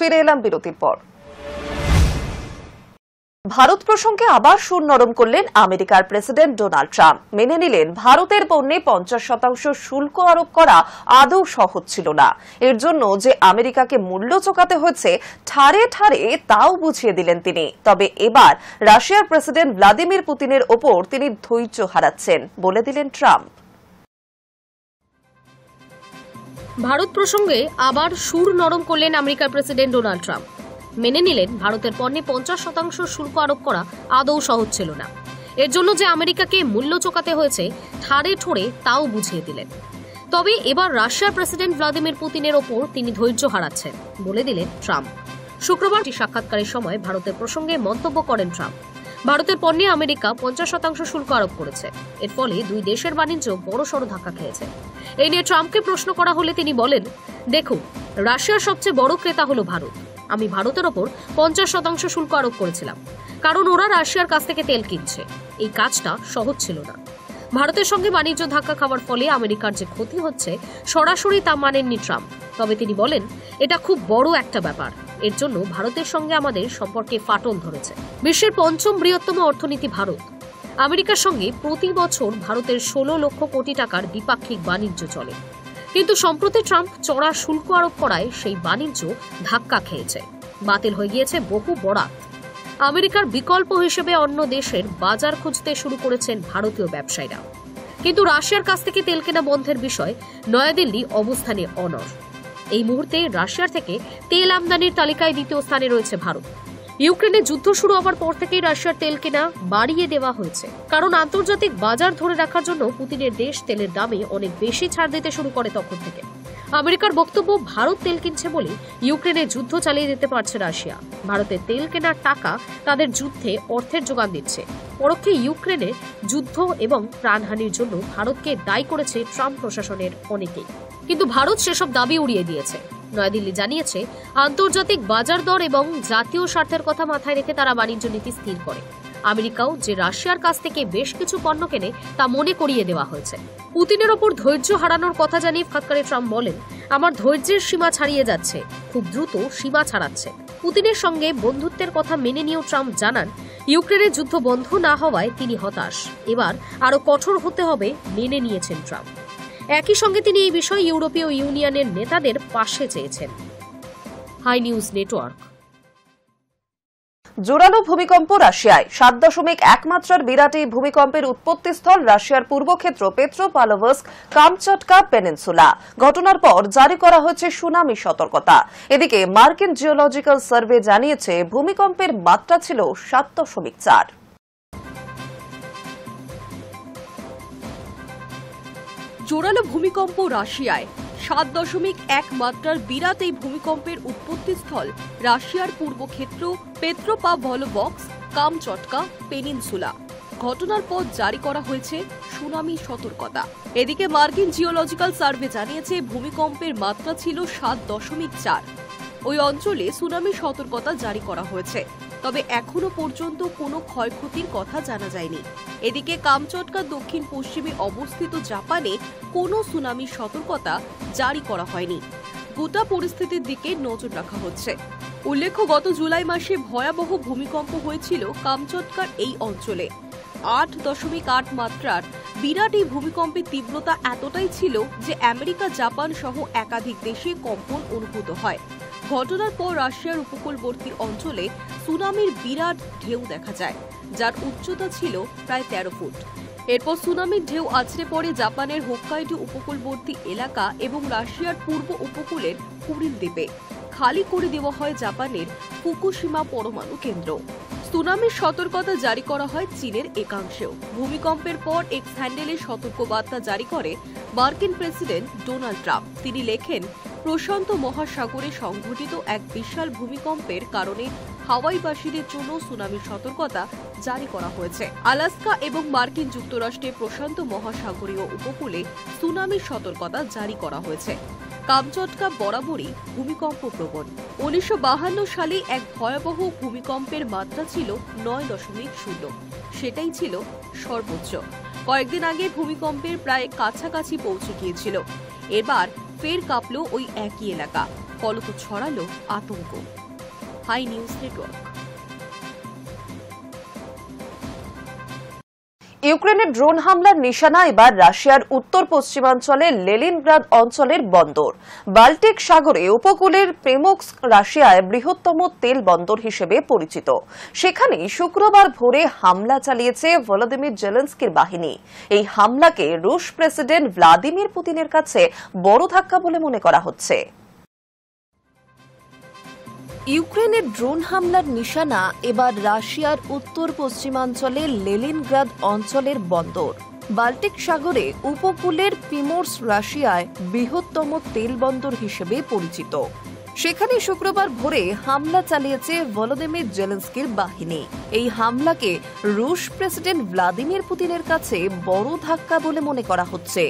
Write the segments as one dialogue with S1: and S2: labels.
S1: ফিরে এলাম বিরতির পর। ভারত প্রসঙ্গে আবার সুর নরম করলেন আমেরিকার প্রেসিডেন্ট ডোনাল্ড ট্রাম্প। মেনে নিলেন ভারতের পণ্যে 50% শুল্ক আরোপ করা আদৌ সহজ ছিল না। এর জন্য যে আমেরিকাকে মূল্য চোকাতে হয়েছে ঠারে ঠারে তাও বুঝিয়ে দিলেন তিনি। তবে এবার রাশিয়ার প্রেসিডেন্ট ভ্লাদিমির পুতিনের ওপর তিনি ধৈর্য হারাচ্ছেন বলে দিলেন ট্রাম্প।
S2: ভারত প্রসঙ্গে আবার সুর নরম করলেন আমেরিকার প্রেসিডেন্ট ডোনাল্ড ট্রাম্প। মেনে নিলেন ভারতের পণ্যে 50% শুল্ক আরোপ করা আদৌ সহজ ছিল না। এর জন্য যে আমেরিকাকে মূল্য চোকাতে হয়েছে ঠাড়ে ঠোড়ে তাও বুঝিয়ে দিলেন। তবে এবার রাশিয়ার প্রেসিডেন্ট ভ্লাদিমির পুতিনের ওপর তিনি ধৈর্য হারাচ্ছেন বলে দিলেন ট্রাম্প। শুক্রবার সাক্ষাৎকারের সময় ভারতের প্রসঙ্গে মন্তব্য করেন ট্রাম্প। ভারতের পণ্যে আমেরিকা 50% শুল্ক আরোপ করেছে। এর ফলে দুই দেশের বাণিজ্য বড়সড় ধাক্কা খেয়েছে। এই নিয়ে ট্রাম্পকে প্রশ্ন করা হলে তিনি বলেন, দেখুন, রাশিয়ার সবচেয়ে বড় ক্রেতা হলো ভারত। আমি ভারতের ওপর 50% শুল্ক আরোপ করেছিলাম, কারণ ওরা রাশিয়ার কাছ থেকে তেল কিনছে। এই কাজটা সহজ ছিল না। ভারতের সঙ্গে বাণিজ্য ধাক্কা খাওয়ার ফলে আমেরিকার যে ক্ষতি হচ্ছে সরাসরি তা মানেননি ট্রাম্প। তবে তিনি বলেন, এটা খুব বড় একটা ব্যাপার। এর জন্য ভারতের সঙ্গে আমাদের সম্পর্কে ফাটল ধরেছে। বিশ্বের 5ম বৃহত্তম অর্থনীতি ভারত। আমেরিকার সঙ্গে প্রতি বছর ভারতের 16 লক্ষ কোটি টাকার দ্বিপাক্ষিক বাণিজ্য চলে। কিন্তু সম্প্রতি ট্রাম্প চড়া শুল্ক আরোপ করায় সেই বাণিজ্য ধাক্কা খেয়েছে। বাতিল হয়ে গিয়েছে বহু বরাত। আমেরিকার বিকল্প হিসেবে অন্য দেশের বাজার খুঁজতে শুরু করেছেন ভারতীয় ব্যবসায়ীরা। কিন্তু রাশিয়ার কাছ থেকে তেল কেনা বন্ধের বিষয় নয়াদিল্লি অবস্থানে অনড়। এই মুহূর্তে রাশিয়ার থেকে তেল আমদানির তালিকায় দ্বিতীয় স্থানে রয়েছে ভারত। ইউক্রেনে যুদ্ধ শুরু হওয়ার পর থেকেই রাশিয়ার তেল কেনা বাড়িয়ে দেওয়া হয়েছে, কারণ আন্তর্জাতিক বাজার ধরে রাখার জন্য পুতিনের দেশ তেলের দামে অনেক বেশি ছাড় দিতে শুরু করে তখন থেকে। আমেরিকার বক্তব্য, ভারত তেল কিনছে বলে ইউক্রেনে যুদ্ধ চালিয়ে দিতে পারছে রাশিয়া। ভারতের তেল কেনার টাকা তাদের যুদ্ধে অর্থের যোগান দিচ্ছে। পরোক্ষে ইউক্রেনে যুদ্ধ এবং প্রাণহানির জন্য ভারতকে দায়ী করেছে ট্রাম্প প্রশাসনের অনেকেই। কিন্তু ভারত সেসব দাবি উড়িয়ে দিয়েছে। নয়াদিল্লি জানিয়েছে, আন্তর্জাতিক বাজার দর এবং জাতীয় স্বার্থের কথা মাথায় রেখে তারা বাণিজ্য নীতি স্থির করে। আমেরিকাও যে রাশিয়ার কাছ থেকে বেশ কিছু পণ্য কেনে তা মনে করিয়ে দেওয়া হয়েছে। পুতিনের ওপর ধৈর্য হারানোর কথা জানিয়ে সাক্ষাৎকারে ট্রাম্প বলেন, আমার ধৈর্যের সীমা ছাড়িয়ে যাচ্ছে, খুব দ্রুত সীমা ছাড়াচ্ছে। পুতিনের সঙ্গে বন্ধুত্বের কথা মেনে নিয়েও ট্রাম্প জানান, ইউক্রেনের যুদ্ধ বন্ধ না হওয়ায় তিনি হতাশ। এবার আরো কঠোর হতে হবে মেনে নিয়েছেন ট্রাম্প। একই সঙ্গে তিনি এই বিষয়ে ইউরোপীয় ইউনিয়নের নেতাদের পাশে চেয়েছেন। Hi News Network.
S1: জোরালো ভূমিকম্প রাশিয়ায়। 7.1 মাত্রার বিরাট এই ভূমিকম্পের উৎপত্তিস্থল রাশিয়ার পূর্বক্ষেত্র পেট্রোপালোভস্ক কামচাটকা পেনিনসুলা। ঘটনার পর জারি করা হয়েছে সুনামি সতর্কতা। এদিকে মার্কিন জিওলজিক্যাল সার্ভে জানিয়েছে ভূমিকম্পের মাত্রা ছিল 7.4।
S3: জোরালো ভূমিকম্প রাশিয়ায়। 7.1 মাত্রার বিরাট এই ভূমিকম্পের উৎপত্তিস্থল রাশিয়ার পূর্বক্ষেত্র পেট্রোপাভলভস্ক কামচটকা পেনিনসুলা। ঘটনার পর জারি করা হয়েছে সুনামি সতর্কতা। এদিকে মার্কিন জিওলজিক্যাল সার্ভে জানিয়েছে ভূমিকম্পের মাত্রা ছিল 7.4। ওই অঞ্চলে সুনামি সতর্কতা জারি করা হয়েছে। তবে এখনো পর্যন্ত কোনো ক্ষয়ক্ষতির কথা জানা যায়নি। এদিকে কামচটকা দক্ষিণ পশ্চিমে অবস্থিত জাপানে কোনো সুনামি সতর্কতা জারি করা হয়নি। গোটা পরিস্থিতির দিকে নজর রাখা হচ্ছে। উল্লেখ্য, গত জুলাই মাসে ভয়াবহ ভূমিকম্প হয়েছিল কামচটকার এই অঞ্চলে। 8.8 মাত্রার বিরাট এই ভূমিকম্পের তীব্রতা এতটাই ছিল যে আমেরিকা, জাপান সহ একাধিক দেশে কম্পন অনুভূত হয়। ঘটনার পর রাশিয়ার উপকূলবর্তী অঞ্চলে সুনামির বিরাট ঢেউ দেখা যায়, যার উচ্চতা ছিল প্রায় 13 ফুট। এরপর সুনামির ঢেউ আছড়ে পড়ে জাপানের হোক্কাইডো উপকূলবর্তী এলাকা এবং রাশিয়ার পূর্ব উপকূলের কুরিল দ্বীপে। খালি করে দেওয়া হয় জাপানের ফুকুশিমা পরমাণু কেন্দ্র। সুনামির সতর্কতা জারি করা হয় চীনের একাংশেও। ভূমিকম্পের পর এক্স হ্যান্ডেলে সতর্কবার্তা জারি করে মার্কিন প্রেসিডেন্ট ডোনাল্ড ট্রাম্প। তিনি লেখেন, প্রশান্ত মহাসাগরে সংঘটিত এক বিশাল ভূমিকম্পের কারণে হাওয়াইবাসীদের জন্য সুনামির সতর্কতা জারি করা হয়েছে। আলাস্কা এবং মার্কিন যুক্তরাষ্ট্রের প্রশান্ত মহাসাগরীয় উপকূলে সুনামির সতর্কতা জারি করা হয়েছে। কামচটকা বরাবরই ভূমিকম্প প্রবণ। 1952 সালে এক ভয়াবহ ভূমিকম্পের মাত্রা ছিল 9.0। সেটাই ছিল সর্বোচ্চ। কয়েকদিন আগে ভূমিকম্পের প্রায় কাছাকাছি পৌঁছে গিয়েছিল। এবার ফের কাঁপল ওই একই এলাকা, ফলত ছড়ালো আতঙ্ক। Hi News Network.
S1: ইউক্রেনের ড্রোন হামলার নিশানা এবার রাশিয়ার উত্তর পশ্চিমাঞ্চলের লেনিনগ্রাদ অঞ্চলের বন্দর। বাল্টিক সাগরে উপকূলের প্রেমোক্সক রাশিয়ায় বৃহত্তম তেল বন্দর হিসেবে পরিচিত। সেখানে শুক্রবার ভোরে হামলা চালিয়েছে ভলোদিমির জেলেনস্কির বাহিনী। এই হামলাকে রুশ প্রেসিডেন্ট ভ্লাদিমির পুতিনের কাছে বড় ধাক্কা বলে মনে করা হচ্ছে। ইউক্রেনের ড্রোন হামলার নিশানা এবার রাশিয়ার উত্তর পশ্চিমাঞ্চলের লেনিনগ্রাদ অঞ্চলের বন্দর। বাল্টিক সাগরে উপকূলের প্রিমোর্স্ক রাশিয়ায় বৃহত্তম তেল বন্দর হিসেবে পরিচিত। সেখানে শুক্রবার ভোরে হামলা চালিয়েছে ভলোদিমির জেলেনস্কির বাহিনী। এই হামলাকে রুশ প্রেসিডেন্ট ভ্লাদিমির পুতিনের কাছে বড় ধাক্কা বলে মনে করা হচ্ছে।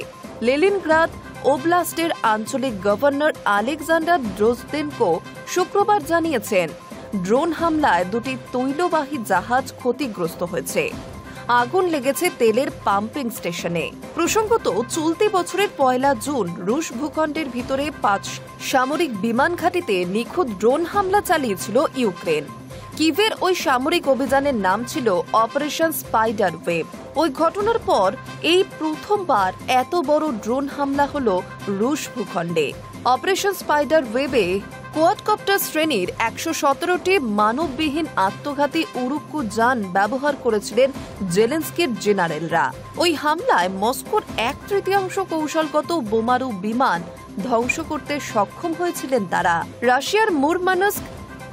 S1: লেনিনগ্রাদ ওব্লাস্টের আঞ্চলিক গভর্নর আলেকজান্ডার ড্রোজদেনকো শুক্রবার জানিয়েছেন, ড্রোন হামলায় দুটি তৈলবাহী জাহাজ ক্ষতিগ্রস্ত হয়েছে। আগুন লেগেছে তেলের পাম্পিং স্টেশনে। প্রসঙ্গত, চলতি বছরের 1 জুন রুশ ভূখণ্ডের ভিতরে 5 সামরিক বিমান ঘাঁটিতে নিখুঁত ড্রোন হামলা চালিয়েছিল ইউক্রেন। কিভের ওই সামরিক অভিযানের নাম ছিল অপারেশন স্পাইডার ওয়েব। ওই ঘটনার পর এই প্রথমবার এত বড় ড্রোন হামলা হল রুশ ভূখণ্ডে। অপারেশন স্পাইডার ওয়েবে কোয়াডকপ্টার শ্রেণীর 117টি মানববিহীন আত্মঘাতী উরুক্কু যান ব্যবহার করেছিলেন জেলেনস্কির জেনারেলরা। ওই হামলায় মস্কোর 1/3 কৌশলগত বোমারু বিমান ধ্বংস করতে সক্ষম হয়েছিলেন তারা। রাশিয়ার মুরমানস্ক,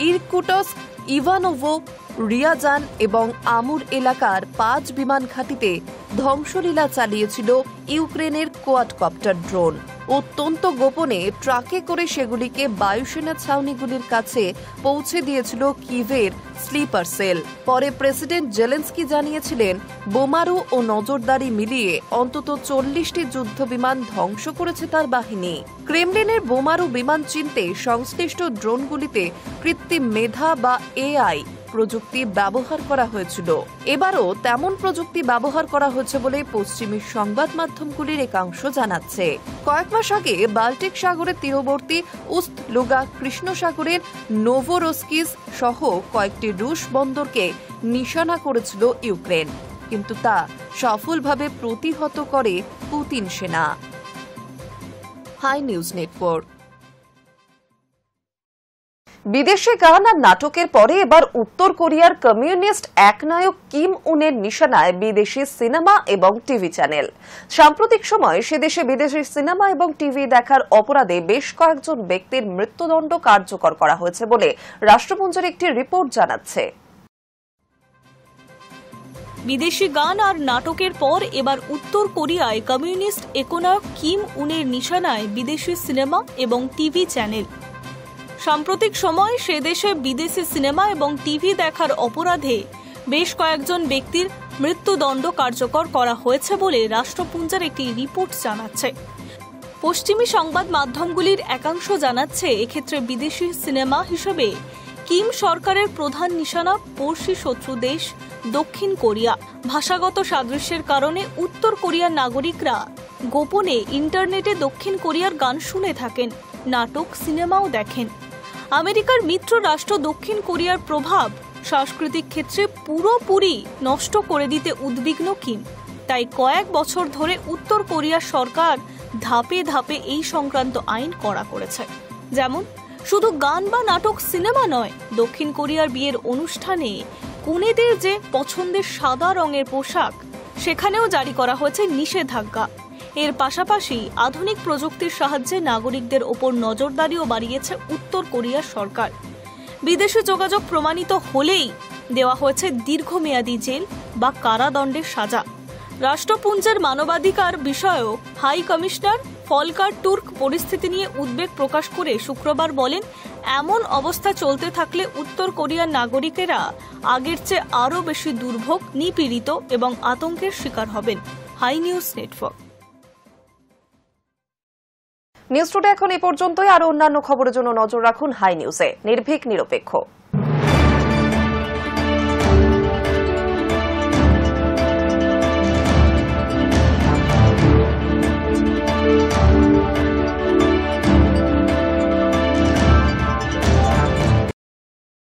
S1: ইরকুটস্ক, ইভানোভো, রিয়াজান এবং আমুর এলাকার 5 বিমান ঘাঁটিতে ধ্বংসলীলা চালিয়েছিল ইউক্রেনের কোয়াডকপ্টার ড্রোন। অত্যন্ত গোপনে ট্রাকে করে সেগুলিকে বায়ুসেনা ছাউনিগুলির কাছে পৌঁছে দিয়েছিল কিভের স্লিপার সেল। পরে প্রেসিডেন্ট জেলেনস্কি জানিয়েছিলেন, বোমারু ও নজরদারি মিলিয়ে অন্তত 40টি যুদ্ধবিমান ধ্বংস করেছে তার বাহিনী। ক্রেমলিনের বোমারু বিমান চিনতে সংশ্লিষ্ট ড্রোনগুলিতে কৃত্রিম মেধা বা এআই প্রযুক্তি ব্যবহার করা হয়েছিল। এবারও তেমন প্রযুক্তি ব্যবহার করা হয়েছে বলে পশ্চিমী সংবাদ মাধ্যমগুলির একাংশ জানাচ্ছে। কয়েক মাস আগে বাল্টিক সাগরের তীরবর্তী উস্ত লুগা কৃষ্ণ সাগরের নোভোরোস্কিস সহ কয়েকটি রুশ বন্দরকে নিশানা করেছিল ইউক্রেন, কিন্তু তা সফলভাবে প্রতিহত করে পুতিন সেনা। Hi News Network. বিদেশে গান আর নাটকের পরে এবার উত্তর কোরিয়ার কমিউনিস্ট একনায়ক কিম উনের নিশানায় বিদেশি সিনেমা এবং টিভি চ্যানেল। সাম্প্রতিক সময়ে সেদেশে বিদেশি সিনেমা এবং টিভি দেখার অপরাধে বেশ কয়েকজন ব্যক্তির মৃত্যুদণ্ড কার্যকর করা হয়েছে বলে রাষ্ট্রপুঞ্জের একটি রিপোর্ট জানাচ্ছে।
S4: বিদেশি গান আর নাটকের পর এবার উত্তর কোরিয়ায় কমিউনিস্ট একনায়ক কিম উনের নিশানায় বিদেশি সিনেমা এবং টিভি চ্যানেল। সাম্প্রতিক সময়ে সে দেশে বিদেশি সিনেমা এবং টিভি দেখার অপরাধে বেশ কয়েকজন ব্যক্তির মৃত্যুদণ্ড কার্যকর করা হয়েছে বলে রাষ্ট্রপুঞ্জের একটি রিপোর্ট জানাচ্ছে। পশ্চিমী সংবাদ মাধ্যমগুলির একাংশ জানাচ্ছে, এক্ষেত্রে বিদেশি সিনেমা হিসেবে কিম সরকারের প্রধান নিশানা পড়শি শত্রু দেশ দক্ষিণ কোরিয়া। ভাষাগত সাদৃশ্যের কারণে উত্তর কোরিয়ার নাগরিকরা গোপনে ইন্টারনেটে দক্ষিণ কোরিয়ার গান শুনে থাকেন, নাটক সিনেমাও দেখেন। আমেরিকার মিত্র রাষ্ট্র দক্ষিণ কোরিয়ার প্রভাব সাংস্কৃতিক ক্ষেত্রে পুরোপুরি নষ্ট করে দিতে উদ্বিগ্ন কিম। তাই কয়েক বছর ধরে উত্তর কোরিয়ার সরকার ধাপে ধাপে এই সংক্রান্ত আইন কড়া করেছে। যেমন শুধু গান বা নাটক সিনেমা নয়, দক্ষিণ কোরিয়ার বিয়ের অনুষ্ঠানে কনেদের যে পছন্দের সাদা রঙের পোশাক, সেখানেও জারি করা হয়েছে নিষেধাজ্ঞা। এর পাশাপাশি আধুনিক প্রযুক্তির সাহায্যে নাগরিকদের ওপর নজরদারিও বাড়িয়েছে উত্তর কোরিয়ার সরকার। বিদেশি যোগাযোগ প্রমাণিত হলেই দেওয়া হয়েছে দীর্ঘমেয়াদী জেল বা কারাদণ্ডের সাজা। রাষ্ট্রপুঞ্জের মানবাধিকার বিষয়ক হাই কমিশনার ফলকার তুর্ক পরিস্থিতি নিয়ে উদ্বেগ প্রকাশ করে শুক্রবার বলেন, এমন অবস্থা চলতে থাকলে উত্তর কোরিয়ার নাগরিকেরা আগের চেয়ে আরও বেশি দুর্ভোগ, নিপীড়িত এবং আতঙ্কের শিকার হবেন। Hi News Network.
S1: News today এখন এই পর্যন্তই। আরো অন্যান্য খবরের জন্য নজর রাখুন হাই নিউজে। নির্ভীক, নিরপেক্ষ।